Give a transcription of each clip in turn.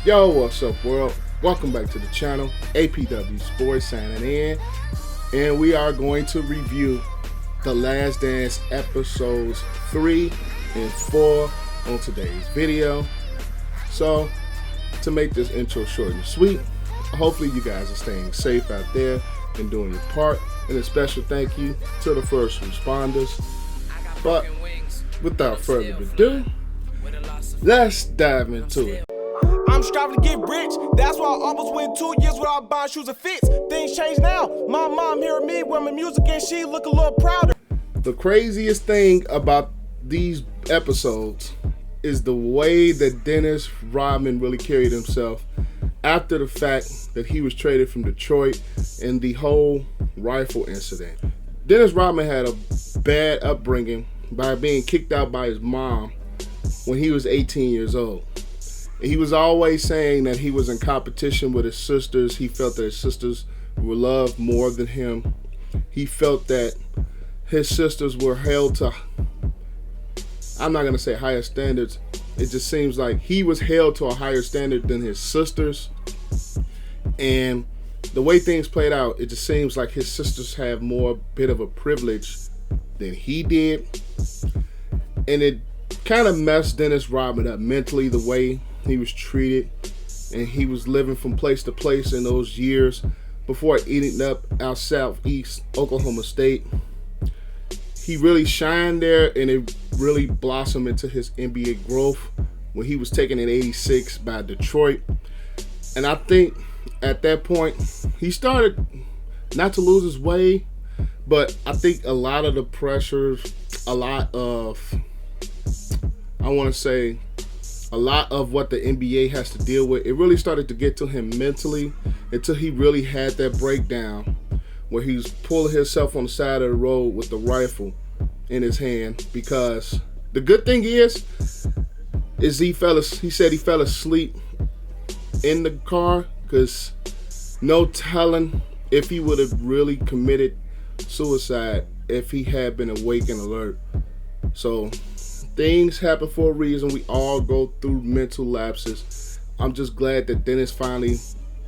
Yo, what's up, world? Welcome back to the channel. APW Sports signing in, and we are going to review The Last Dance episodes 3 and 4 on today's video. So, to make this intro short and sweet, hopefully you guys are staying safe out there and doing your part. And a special thank you to the first responders. But without further ado, let's dive into it. I'm striving to get rich. That's why I almost went 2 years without buying shoes and fits. Things change now. My mom hearing me with my music and she look a little prouder. The craziest thing about these episodes is the way that Dennis Rodman really carried himself after the fact that he was traded from Detroit and the whole rifle incident. Dennis Rodman had a bad upbringing by being kicked out by his mom when he was 18 years old. He was always saying that he was in competition with his sisters. He felt that his sisters were loved more than him. He felt that his sisters were held to, I'm not going to say higher standards. It just seems like he was held to a higher standard than his sisters. And the way things played out, it just seems like his sisters have more bit of a privilege than he did. And it kind of messed Dennis Rodman up mentally, the way he was treated, and he was living from place to place in those years before ending up out southeast Oklahoma State. He really shined there, and it really blossomed into his NBA growth when he was taken in '86 by Detroit. And I think at that point he started not to lose his way, but I think a lot of the pressures, a lot of what the NBA has to deal with, it really started to get to him mentally until he really had that breakdown where he was pulling himself on the side of the road with the rifle in his hand. Because the good thing is he said he fell asleep in the car, because no telling if he would have really committed suicide if he had been awake and alert. So things happen for a reason. We all go through mental lapses. I'm just glad that Dennis finally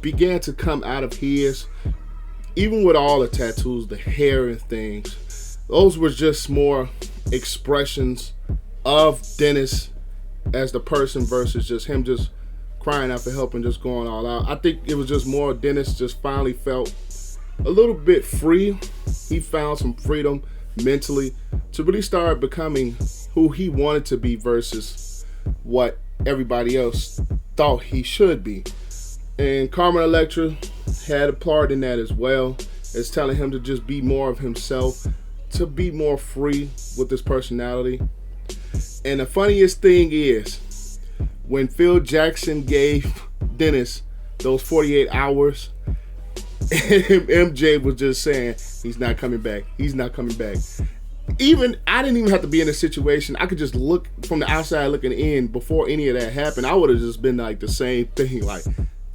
began to come out of his, even with all the tattoos, the hair and things. Those were just more expressions of Dennis as the person versus just him just crying out for help and just going all out. I think it was just more Dennis just finally felt a little bit free. He found some freedom mentally to really start becoming who he wanted to be versus what everybody else thought he should be. And Carmen Electra had a part in that as well, as telling him to just be more of himself, to be more free with his personality. And the funniest thing is, when Phil Jackson gave Dennis those 48 hours, MJ was just saying, he's not coming back. He's not coming back. I didn't even have to be in a situation. I could just look from the outside looking in before any of that happened. I would have just been like the same thing. Like,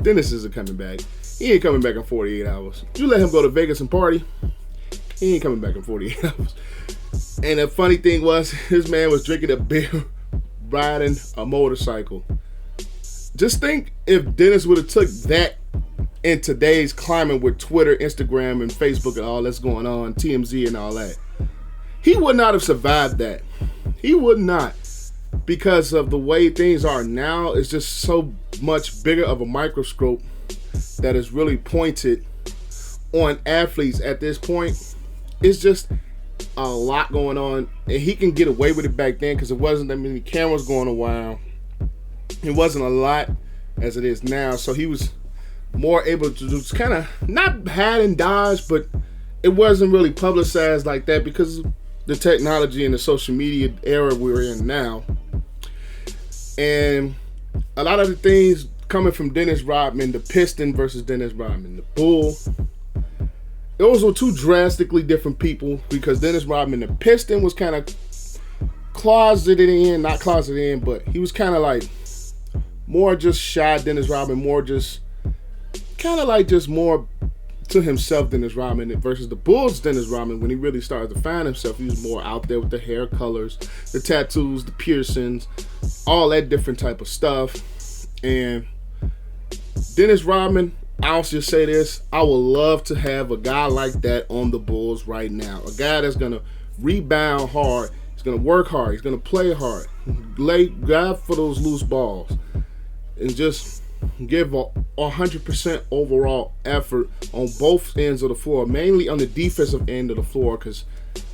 Dennis isn't coming back. He ain't coming back in 48 hours. You let him go to Vegas and party, he ain't coming back in 48 hours. And the funny thing was, his man was drinking a beer, riding a motorcycle. Just think if Dennis would have took that in today's climate with Twitter, Instagram, and Facebook and all that's going on, TMZ and all that. He would not have survived that. He would not, because of the way things are now. It's just so much bigger of a microscope that is really pointed on athletes at this point. It's just a lot going on, and he can get away with it back then because it wasn't that many cameras going around. It wasn't a lot as it is now, so he was more able to just kind of not hide and dodge, but it wasn't really publicized like that because the technology and the social media era we're in now. And a lot of the things coming from Dennis Rodman, the Piston versus Dennis Rodman, the Bull, those were two drastically different people, because Dennis Rodman, the Piston, was kind of not closeted in, but he was kind of like more just shy Dennis Rodman, more just kind of like just more to himself Dennis Rodman, versus the Bulls Dennis Rodman. When he really started to find himself, he was more out there with the hair colors, the tattoos, the piercings, all that different type of stuff. And Dennis Rodman, I'll just say this. I would love to have a guy like that on the Bulls right now. A guy that's going to rebound hard. He's going to work hard. He's going to play hard. Grab for those loose balls. And just give a 100% overall effort on both ends of the floor. Mainly on the defensive end of the floor. Because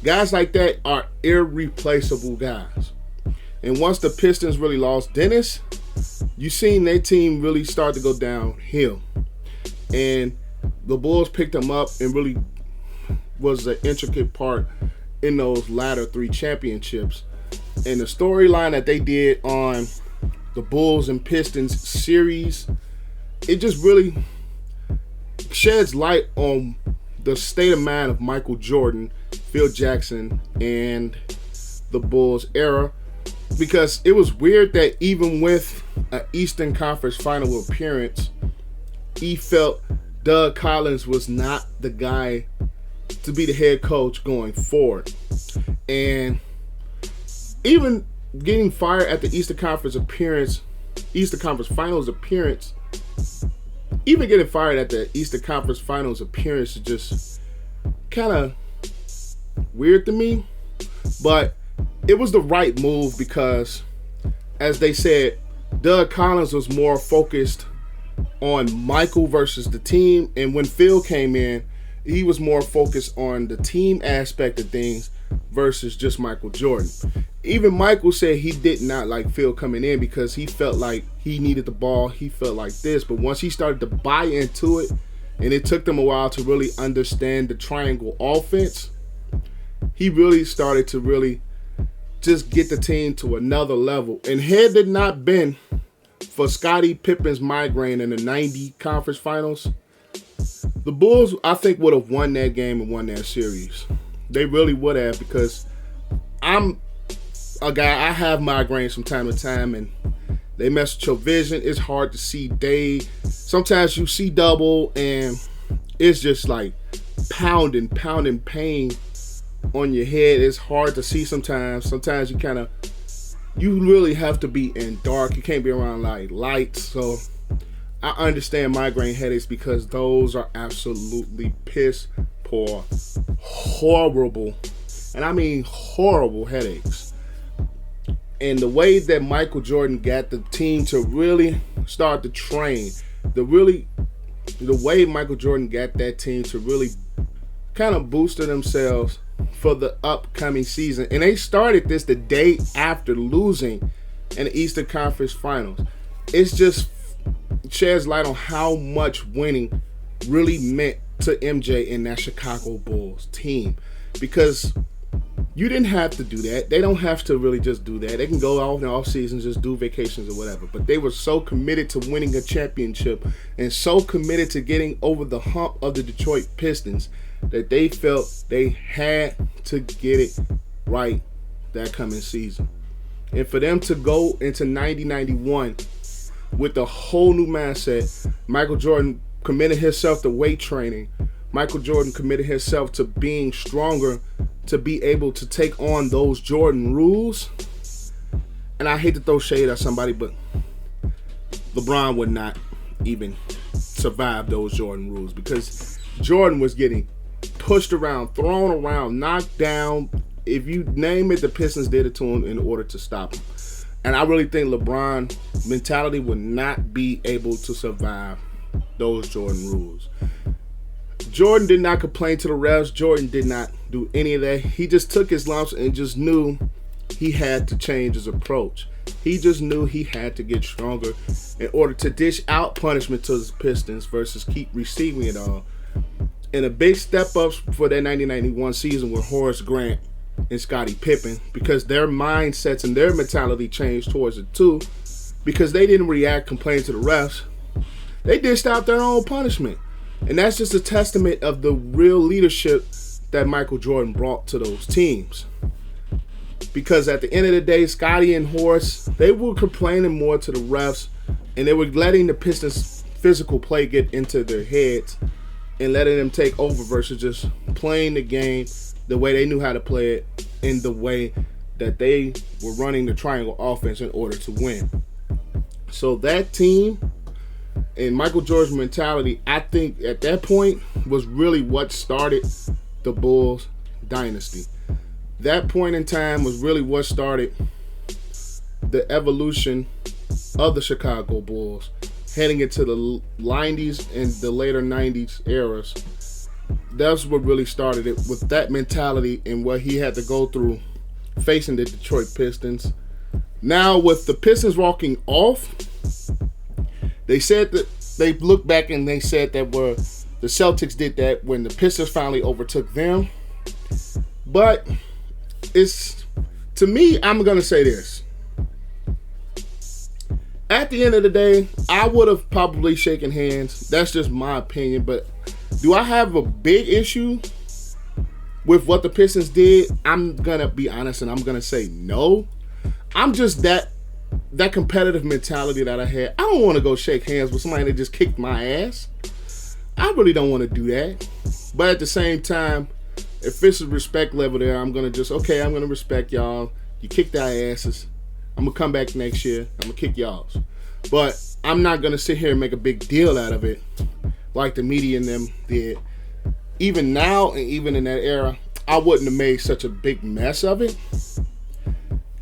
guys like that are irreplaceable guys. And once the Pistons really lost Dennis, you seen their team really start to go downhill. And the Bulls picked him up and really was an intricate part in those latter 3 championships. And the storyline that they did on the Bulls and Pistons series, it just really sheds light on the state of mind of Michael Jordan, Phil Jackson, and the Bulls era. Because it was weird that even with an Eastern Conference final appearance, he felt Doug Collins was not the guy to be the head coach going forward. And even getting fired at the Eastern Conference Finals appearance, even getting fired at the Eastern Conference Finals appearance is just kind of weird to me. But it was the right move because, as they said, Doug Collins was more focused on Michael versus the team. And when Phil came in, he was more focused on the team aspect of things versus just Michael Jordan. Even Michael said he did not like Phil coming in because he felt like he needed the ball. He felt like this. But once he started to buy into it, and it took them a while to really understand the triangle offense, he really started to really just get the team to another level. And had it not been for Scottie Pippen's migraine in the 90 conference finals, the Bulls, I think, would have won that game and won that series. They really would have, because I'm a guy, I have migraines from time to time, and they mess with your vision. It's hard to see day. Sometimes you see double, and it's just like pounding pain on your head. It's hard to see sometimes. Sometimes you really have to be in dark. You can't be around like lights. So I understand migraine headaches, because those are absolutely piss poor, horrible, and I mean horrible headaches. And the way that Michael Jordan got the team to really start to train, the way Michael Jordan got that team to really kind of boosted themselves for the upcoming season. And they started this the day after losing in the Eastern Conference Finals. It's just sheds light on how much winning really meant to MJ and that Chicago Bulls team. Because you didn't have to do that. They don't have to really just do that. They can go off in the off season, just do vacations or whatever. But they were so committed to winning a championship and so committed to getting over the hump of the Detroit Pistons that they felt they had to get it right that coming season. And for them to go into 90-91 with a whole new mindset, Michael Jordan committed himself to weight training. Michael Jordan committed himself to being stronger, to be able to take on those Jordan rules. And I hate to throw shade at somebody, but LeBron would not even survive those Jordan rules, because Jordan was getting pushed around, thrown around, knocked down. If you name it, the Pistons did it to him in order to stop him. And I really think LeBron mentality would not be able to survive those Jordan rules. Jordan did not complain to the refs. Jordan did not do any of that. He just took his lumps and just knew he had to change his approach. He just knew he had to get stronger in order to dish out punishment to the Pistons versus keep receiving it all. And a big step up for that 90-91 season were Horace Grant and Scottie Pippen, because their mindsets and their mentality changed towards it too, because they didn't react, complain to the refs. They dished out their own punishment. And that's just a testament of the real leadership that Michael Jordan brought to those teams. Because at the end of the day, Scottie and Horace, they were complaining more to the refs, and they were letting the Pistons' physical play get into their heads and letting them take over versus just playing the game the way they knew how to play it, in the way that they were running the triangle offense in order to win. So that team And Michael Jordan's mentality, I think at that point, was really what started the Bulls dynasty. That point in time was really what started the evolution of the Chicago Bulls, heading into the 90s and the later 90s eras. That's what really started it, with that mentality and what he had to go through facing the Detroit Pistons. Now with the Pistons walking off, they said that they looked back and they said that the Celtics did that when the Pistons finally overtook them. But it's, to me, I'm gonna say this. At the end of the day, I would have probably shaken hands. That's just my opinion. But do I have a big issue with what the Pistons did? I'm gonna be honest and I'm gonna say no. I'm just that competitive mentality that I had. I don't want to go shake hands with somebody that just kicked my ass. I really don't want to do that. But at the same time, if it's a respect level there, I'm gonna respect y'all. You kicked our asses. I'm gonna come back next year. I'm gonna kick y'all's. But I'm not gonna sit here and make a big deal out of it like the media and them did. Even now and even in that era, I wouldn't have made such a big mess of it.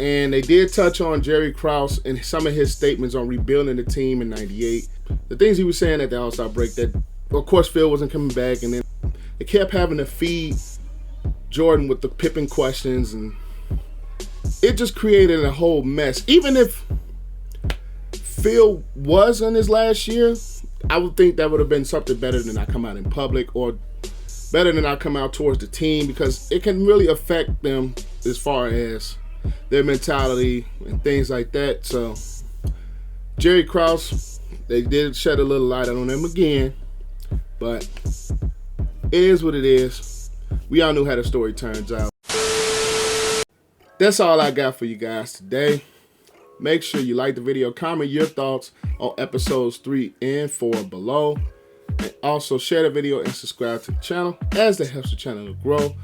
And they did touch on Jerry Krause and some of his statements on rebuilding the team in '98. The things he was saying at the All-Star break, that of course Phil wasn't coming back, and then they kept having to feed Jordan with the Pippen questions, and it just created a whole mess. Even if Phil was in his last year, I would think that would have been something better than not come out in public, or better than not come out towards the team, because it can really affect them as far as their mentality and things like that. So Jerry Krause, they did shed a little light on him again, but it is what it is. We all knew how the story turns out. That's all I got for you guys today. Make sure you like the video, comment your thoughts on episodes 3 and 4 below, and also share the video and subscribe to the channel, as that helps the channel to grow.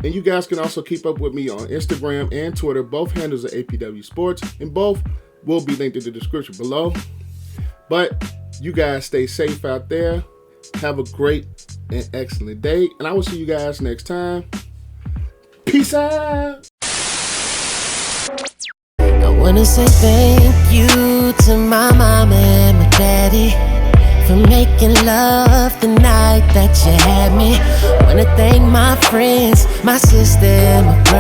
And you guys can also keep up with me on Instagram and Twitter. Both handles are APW Sports, and both will be linked in the description below. But you guys stay safe out there. Have a great and excellent day, and I will see you guys next time. Peace out. I wanna say thank you to my mom and my daddy for making love the night that you had me. Wanna thank my friends, my sister, and my brother.